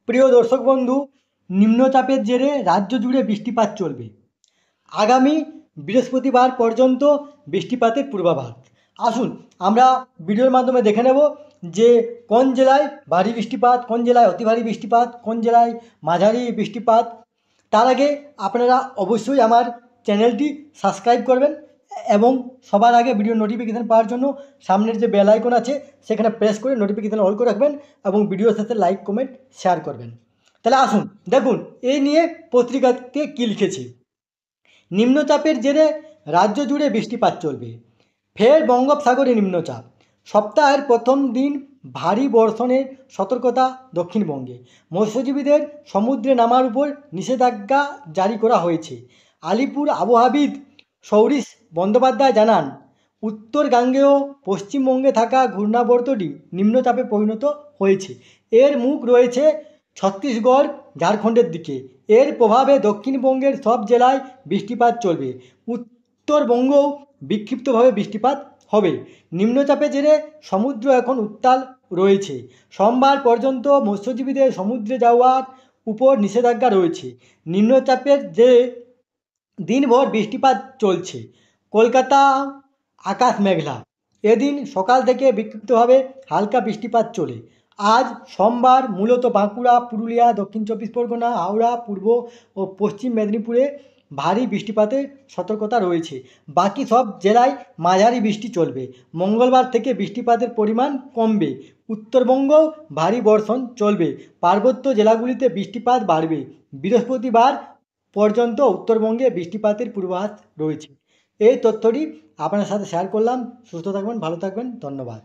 প্রিয় দর্শক বন্ধু, নিম্নচাপের জেরে রাজ্য জুড়ে বৃষ্টিপাত চলবে। আগামী বৃহস্পতিবার পর্যন্ত বৃষ্টিপাতের পূর্বাভাস। আসুন আমরা ভিডিওর মাধ্যমে দেখে নেব যে কোন জেলায় ভারী বৃষ্টিপাত, কোন জেলায় অতি ভারী বৃষ্টিপাত, কোন জেলায় মাঝারি বৃষ্টিপাত। তার আগে আপনারা অবশ্যই আমার চ্যানেলটি সাবস্ক্রাইব করবেন এবং সবার আগে ভিডিও নোটিফিকেশান পাওয়ার জন্য সামনের যে বেল আইকন আছে সেখানে প্রেস করে নোটিফিকেশান অল করে রাখবেন এবং ভিডিওর সাথে লাইক, কমেন্ট, শেয়ার করবেন। তাহলে আসুন দেখুন এই নিয়ে পত্রিকাতে কী লিখেছে। নিম্নচাপের জেরে রাজ্য জুড়ে বৃষ্টিপাত চলবে। ফের বঙ্গোপসাগরে নিম্নচাপ। সপ্তাহের প্রথম দিন ভারী বর্ষণের সতর্কতা দক্ষিণবঙ্গে। মৎস্যজীবীদের সমুদ্রে নামার উপর নিষেধাজ্ঞা জারি করা হয়েছে। আলিপুর আবহাওয়াবিদ সৌরিশ বন্দ্যোপাধ্যায় জানান, উত্তর গাঙ্গেয় পশ্চিমবঙ্গে থাকা ঘূর্ণাবর্তটি নিম্নচাপে পরিণত হয়েছে। এর মুখ রয়েছে ছত্তিশগড়, ঝাড়খণ্ডের দিকে। এর প্রভাবে দক্ষিণবঙ্গের সব জেলায় বৃষ্টিপাত চলবে। উত্তরবঙ্গেও বিক্ষিপ্তভাবে বৃষ্টিপাত হবে। নিম্নচাপের জেরে সমুদ্র এখন উত্তাল রয়েছে। সোমবার পর্যন্ত মৎস্যজীবীদের সমুদ্রে যাওয়ার উপর নিষেধাজ্ঞা রয়েছে। নিম্নচাপের জেরে দিনভর বৃষ্টিপাত চলছে। কলকাতা আকাশ মেঘলা। এদিন সকাল থেকে বিক্ষিপ্তভাবে হালকা বৃষ্টিপাত চলে। আজ সোমবার মূলত বাঁকুড়া, পুরুলিয়া, দক্ষিণ চব্বিশ পরগনা, হাওড়া, পূর্ব ও পশ্চিম মেদিনীপুরে ভারী বৃষ্টিপাতের সতর্কতা রয়েছে। বাকি সব জেলায় মাঝারি বৃষ্টি চলবে। মঙ্গলবার থেকে বৃষ্টিপাতের পরিমাণ কমবে। উত্তরবঙ্গেও ভারী বর্ষণ চলবে। পার্বত্য জেলাগুলিতে বৃষ্টিপাত বাড়বে। বৃহস্পতিবার পর্যন্ত উত্তরবঙ্গে বৃষ্টিপাতের পূর্বাভাস রয়েছে। এই তথ্যটি আপনার সাথে শেয়ার করলাম। সুস্থ থাকবেন, ভালো থাকবেন, ধন্যবাদ।